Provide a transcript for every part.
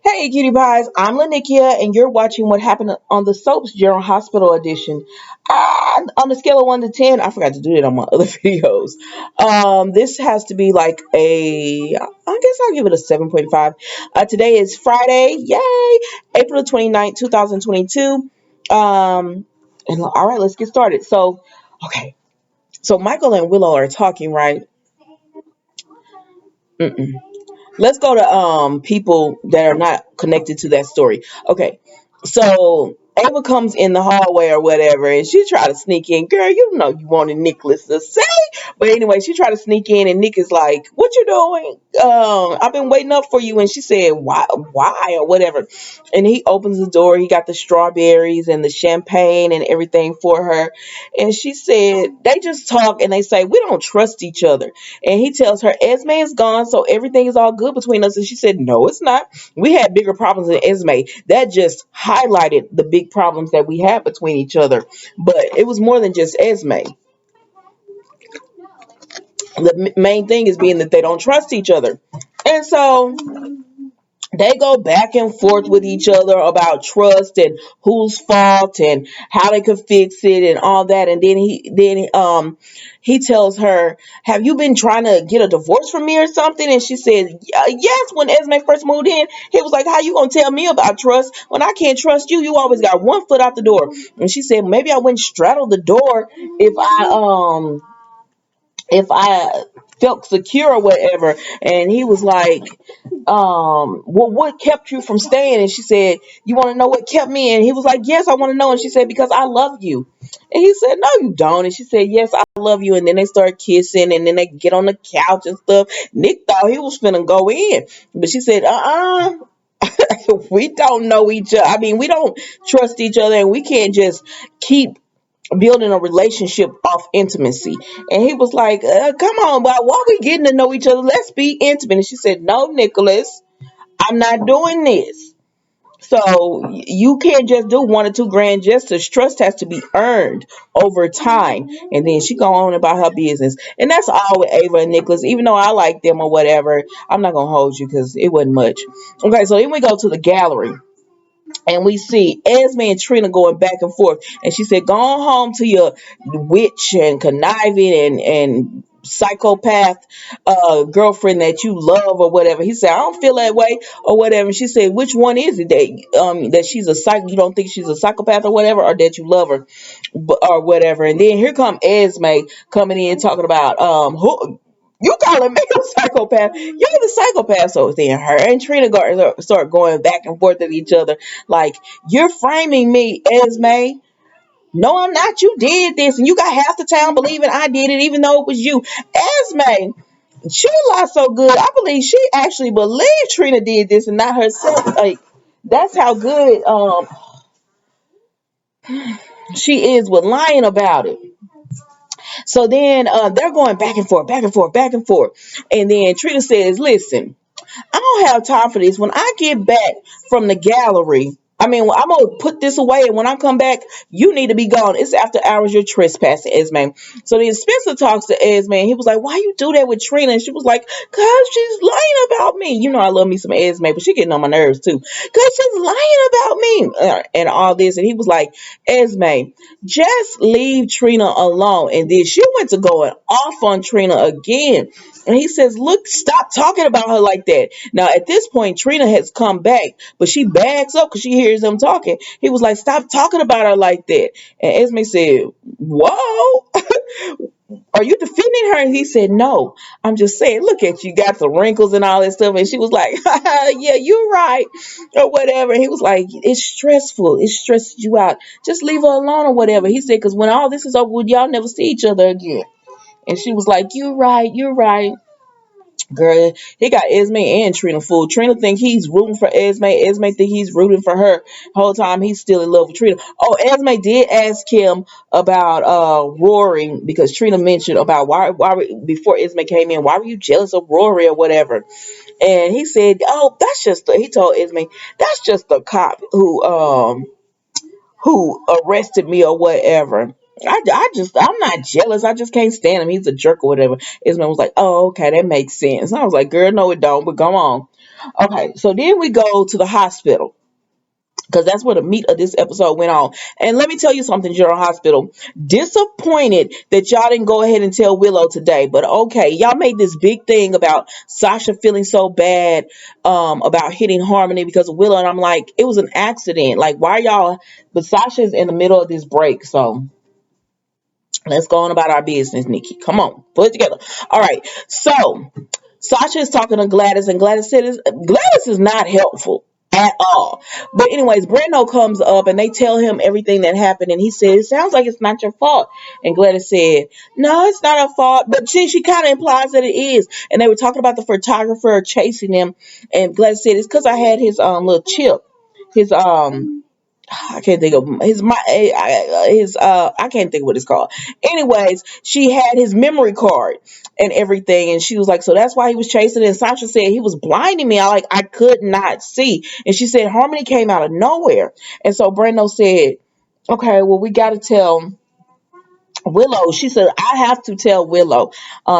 Hey, cutie pies, I'm Lanikia, and you're watching What Happened on the Soaps General Hospital Edition. On a scale of 1 to 10, I forgot to do it on my other videos. This has to be like I guess I'll give it a 7.5. Today is Friday, yay, April 29th, 2022. And all right, let's get started. Okay, so Michael and Willow are talking, right? Mm-mm. Let's go to people that are not connected to that story. Okay, so Ava comes in the hallway or whatever, and she tried to sneak in. Girl, you know you wanted Nikolas to say, but anyway, she tried to sneak in, and Nick is like, "What you doing? I've been waiting up for you." And she said, why or whatever. And he opens the door. He got the strawberries and the champagne and everything for her. And she said they just talk and they say we don't trust each other. And he tells her Esme is gone, so everything is all good between us. And she said, no, it's not. We had bigger problems than Esme. That just highlighted the big problems that we had between each other. But it was more than just Esme. The main thing is being that they don't trust each other. And so they go back and forth with each other about trust and whose fault and how they could fix it and all that. And then he tells her, have you been trying to get a divorce from me or something? And she said, yes. When Esme first moved in, he was like, how you gonna tell me about trust when I can't trust you? You always got one foot out the door. And she said, maybe I wouldn't straddle the door if I felt secure or whatever. And he was like, well, what kept you from staying? And she said, you want to know what kept me? And he was like, yes, I want to know. And she said, because I love you. And he said, no, you don't. And she said, yes, I love you. And then they start kissing, and then they get on the couch and stuff. Nick thought he was finna go in, but she said, we don't know each other. I mean, we don't trust each other, and we can't just keep building a relationship off intimacy. And he was like, come on, but why are we getting to know each other? Let's be intimate. And she said, no, Nikolas, I'm not doing this. So you can't just do 1 or 2 grand gestures. Trust has to be earned over time. And then she go on about her business. And that's all with Ava and Nikolas. Even though I like them or whatever, I'm not going to hold you because it wasn't much. Okay, so then we go to the gallery. And we see Esme and Trina going back and forth. And she said, go on home to your witch and conniving and psychopath girlfriend that you love or whatever. He said, I don't feel that way or whatever. And she said, which one is it that she's a psych? You don't think she's a psychopath or whatever, or that you love her or whatever. And then here come Esme coming in talking about who you calling me a psychopath? You're the psychopath. So then her and Trina start going back and forth at each other like, you're framing me, Esme. No, I'm not. You did this, and you got half the town believing I did it, even though it was you. Esme, she lied so good. I believe she actually believed Trina did this and not herself. Like, that's how good she is with lying about it. So then they're going back and forth, back and forth, back and forth. And then Trina says, listen, I don't have time for this. When I get back from the gallery, I mean, I'm going to put this away. And when I come back, you need to be gone. It's after hours. You're trespassing, Esme. So then Spencer talks to Esme. And he was like, why you do that with Trina? And she was like, because she's lying about me. You know, I love me some Esme, but she getting on my nerves too. Because she's lying about me and all this. And he was like, Esme, just leave Trina alone. And then she went to going off on Trina again. And he says, look, stop talking about her like that. Now, at this point, Trina has come back, but she backs up because she hears them talking. He was like, stop talking about her like that. And Esme said, whoa, are you defending her? And he said, no, I'm just saying, look at you, got the wrinkles and all that stuff. And she was like, yeah, you're right, or whatever. And he was like, it's stressful. It stresses you out. Just leave her alone or whatever. He said, because when all this is over with, y'all never see each other again. And she was like, you're right, you're right. Girl, he got Esme and Trina fooled. Trina think he's rooting for Esme. Esme think he's rooting for her. Whole time he's still in love with Trina. Oh, Esme did ask him about Rory because Trina mentioned about why before Esme came in, why were you jealous of Rory or whatever? And he said, oh, he told Esme, that's just the cop who arrested me or whatever. I'm not jealous. I just can't stand him. He's a jerk or whatever. Ismail was like, oh, okay, that makes sense. And I was like, girl, no, it don't, but come on. Okay, so then we go to the hospital because that's where the meat of this episode went on. And let me tell you something, General Hospital. Disappointed that y'all didn't go ahead and tell Willow today. But okay, y'all made this big thing about Sasha feeling so bad about hitting Harmony because of Willow. And I'm like, it was an accident. Like, why y'all? But Sasha's in the middle of this break. So let's go on about our business, Nikki. Come on, put it together. All right. So Sasha is talking to Gladys, and Gladys is not helpful at all. But anyways, Brando comes up and they tell him everything that happened, and he said, "It sounds like it's not your fault." And Gladys said, "No, it's not her fault." But she kind of implies that it is. And they were talking about the photographer chasing them, and Gladys said, "It's because I had his little chip, his I can't think of his I can't think of what it's called. Anyways, she had his memory card and everything, and she was like, so that's why he was chasing. And Sasha said he was blinding me. I could not see. And she said Harmony came out of nowhere. And so Brando said, okay, well, we got to tell Willow. She said, I have to tell Willow.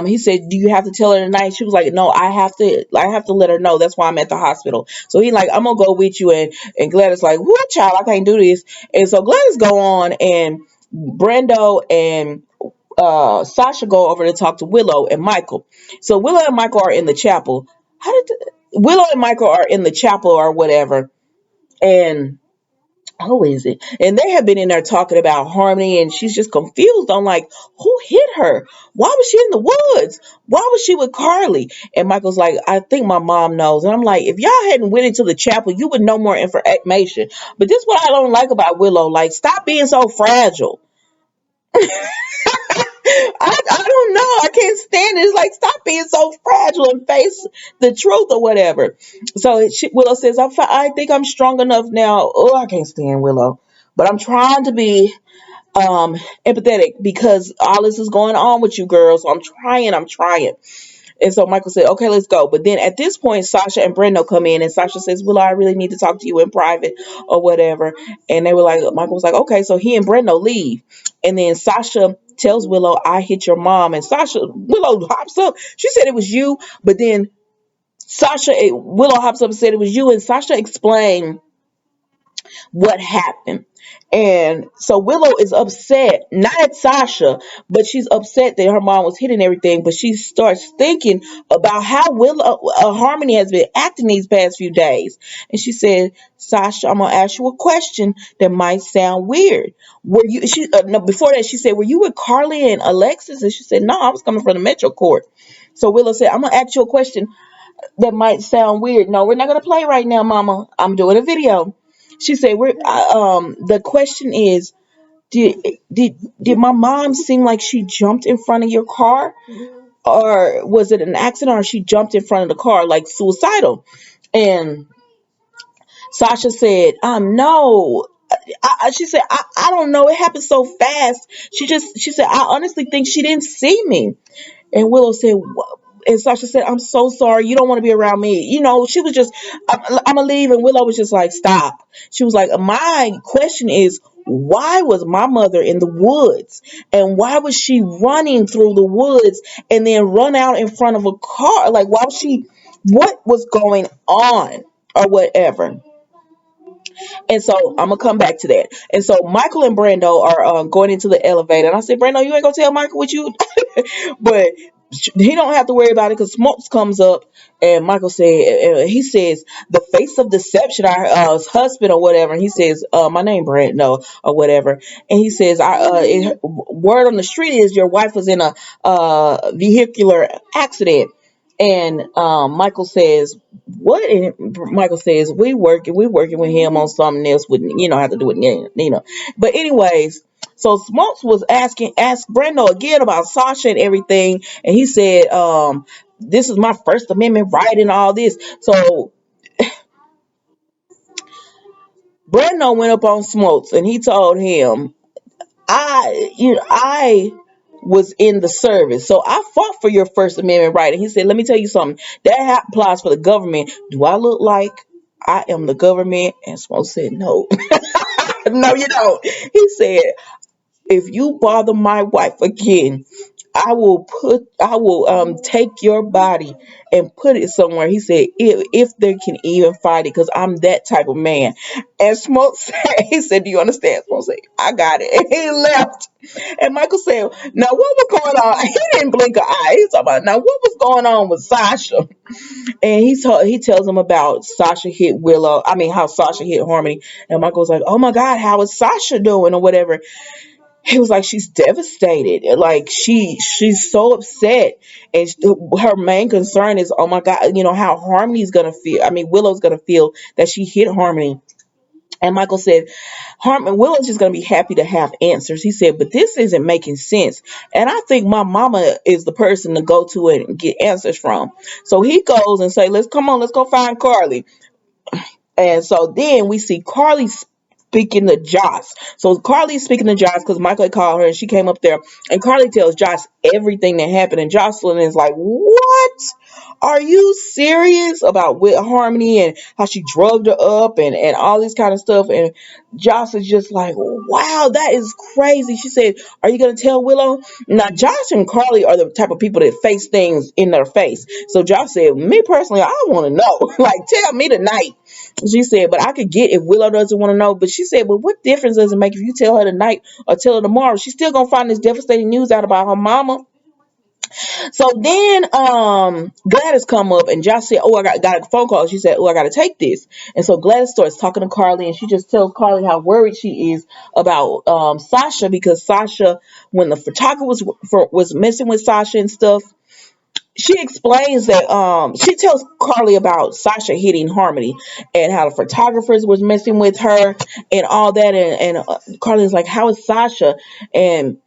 He said, do you have to tell her tonight? She was like, no, I have to let her know. That's why I'm at the hospital. So he like, I'm gonna go with you. And Gladys like, what, child, I can't do this. And so Gladys go on, and Brando and Sasha go over to talk to Willow and Michael. So Willow and Michael are in the chapel. Willow and Michael are in the chapel or whatever. And who is it? And they have been in there talking about Harmony, and she's just confused on like, who hit her? Why was she in the woods? Why was she with Carly? And Michael's like, I think my mom knows. And I'm like, if y'all hadn't went into the chapel, you would know more information. But this is what I don't like about Willow. Like, stop being so fragile. I don't know. I can't stand it. It's like, stop being so fragile and face the truth or whatever. So Willow says, I think I'm strong enough now. Oh, I can't stand Willow. But I'm trying to be empathetic because all this is going on with you girls. So I'm trying. And so Michael said, okay, let's go. But then at this point, Sasha and Brendo come in, and Sasha says, Willow, I really need to talk to you in private or whatever. And they were like, Michael was like, okay. So he and Brendo leave. And then Sasha tells Willow, I hit your mom. And Willow hops up. She said it was you. But then Willow hops up and said it was you. And Sasha explained what happened. And so Willow is upset, not at Sasha, but she's upset that her mom was hitting everything. But she starts thinking about how Harmony has been acting these past few days. And she said, Sasha, I'm going to ask you a question that might sound weird. No, before that, she said, were you with Carly and Alexis? And she said, no, I was coming from the Metro Court. So Willow said, I'm going to ask you a question that might sound weird. No, we're not going to play right now, Mama. I'm doing a video. She said, the question is, did did my mom seem like she jumped in front of your car? Or was it an accident, or she jumped in front of the car like suicidal? And Sasha said, no. She said, I don't know. It happened so fast. She said, I honestly think she didn't see me. And Willow said, and Sasha said, I'm so sorry. You don't want to be around me. She was just, I'm going to leave. And Willow was just like, stop. She was like, my question is, why was my mother in the woods? And why was she running through the woods and then run out in front of a car? Like, what was going on or whatever? And so I'm gonna come back to that. And so Michael and Brando are going into the elevator, and I said, Brando, you ain't gonna tell Michael what you, but he don't have to worry about it because Smokes comes up, and Michael he says the face of deception, our husband or whatever. And he says, my name Brando or whatever, and he says, word on the street is your wife was in a vehicular accident. And Michael says, what? And Michael says, we working with him on something else with, have to do with, But anyways, so Smokes was asked Brando again about Sasha and everything. And he said, this is my First Amendment right and all this. So Brando went up on Smokes and he told him, I was in the service, so I fought for your First Amendment right. And he said, let me tell you something that applies for the government. Do I look like I am the government? And Smoke said, no. No, you don't. He said, if you bother my wife again, I will take your body and put it somewhere. He said, if they can even find it, because I'm that type of man. And Smoke said, he said, do you understand? Smoke said, I got it. And he left. And Michael said, now what was going on? He didn't blink an eye. He's talking about, now what was going on with Sasha? And he tells him about Sasha hit Willow. I mean, how Sasha hit Harmony. And Michael's like, oh my God, how is Sasha doing or whatever? He was like, she's devastated. Like she's so upset, and her main concern is, oh my God, how Harmony's gonna feel. I mean, Willow's gonna feel that she hit Harmony. And Michael said, Willow's just gonna be happy to have answers. He said, but this isn't making sense, and I think my mama is the person to go to and get answers from. So he goes and say, let's go find Carly. And so then we see Carly speaking to Josh. So Carly's speaking to Josh because Michael had called her and she came up there. And Carly tells Josh everything that happened. And Jocelyn is like, what? Are you serious about with Harmony and how she drugged her up and all this kind of stuff? And Josh is just like, wow, that is crazy. She said, are you going to tell Willow? Now, Josh and Carly are the type of people that face things in their face. So Josh said, me personally, I want to know. Like, tell me tonight. She said, but I could get if Willow doesn't want to know. But she said, but what difference does it make if you tell her tonight or tell her tomorrow? She's still going to find this devastating news out about her mama. So then Gladys come up and Josh said, oh, I got a phone call. She said, oh, I got to take this. And so Gladys starts talking to Carly and she just tells Carly how worried she is about Sasha, because Sasha, when the photographer was messing with Sasha and stuff, she explains that she tells Carly about Sasha hitting Harmony and how the photographers was messing with her and all that, and Carly's like, how is Sasha? And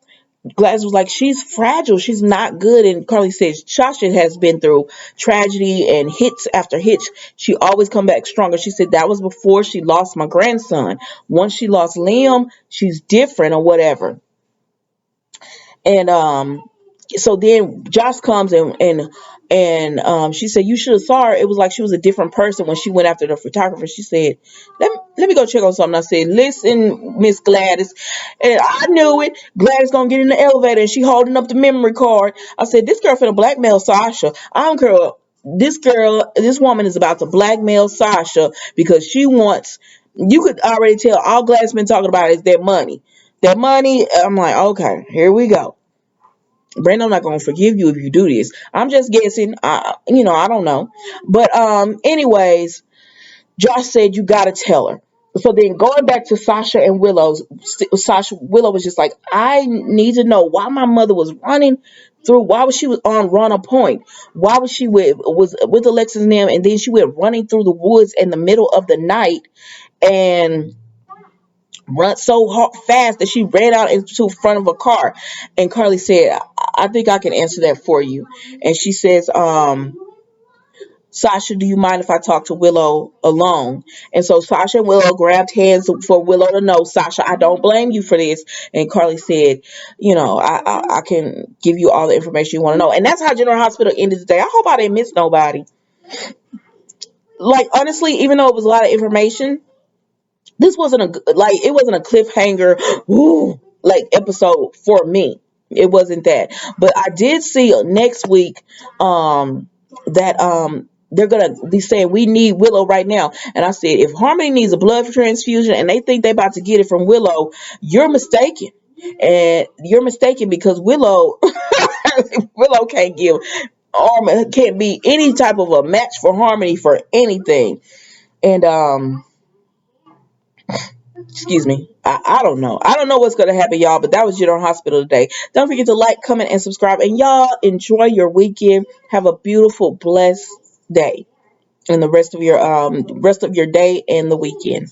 Gladys was like, she's fragile, she's not good. And Carly says Sasha has been through tragedy and hits after hits. She always come back stronger. She said that was before she lost my grandson. Once she lost Liam, she's different or whatever. And so then Josh comes and she said, you should have saw her. It was like she was a different person when she went after the photographer. She said, let me go check on something. I said, listen, Miss Gladys. And I knew it. Gladys gonna get in the elevator and she holding up the memory card. I said, this girl finna blackmail Sasha. I don't care. This woman is about to blackmail Sasha because she wants, you could already tell all Gladys been talking about is their money. That money, I'm like, okay, here we go. Brando not gonna forgive you if you do this. I'm just guessing. I don't know. But anyways, Josh said you gotta tell her. So then going back to Sasha and Willow was just like, I need to know why my mother was running through. Why was she was on Runner Point? Why was she was with Alexis and them, and then she went running through the woods in the middle of the night and run so fast that she ran out into front of a car. And Carly said, I think I can answer that for you. And she says, Sasha, do you mind if I talk to Willow alone? And so Sasha and Willow grabbed hands for Willow to know, Sasha, I don't blame you for this. And Carly said, I can give you all the information you want to know. And that's how General Hospital ended today. I hope I didn't miss nobody. Like, honestly, even though it was a lot of information, this wasn't it wasn't a cliffhanger like episode for me. It wasn't that. But I did see next week that they're gonna be saying we need Willow right now. And I said, if Harmony needs a blood transfusion and they think they're about to get it from Willow, you're mistaken. And you're mistaken because Willow Willow can't be any type of a match for Harmony for anything. And excuse me. I don't know. I don't know what's going to happen, y'all, but that was General Hospital today. Don't forget to like, comment, and subscribe. And y'all enjoy your weekend. Have a beautiful, blessed day and the rest of your day and the weekend.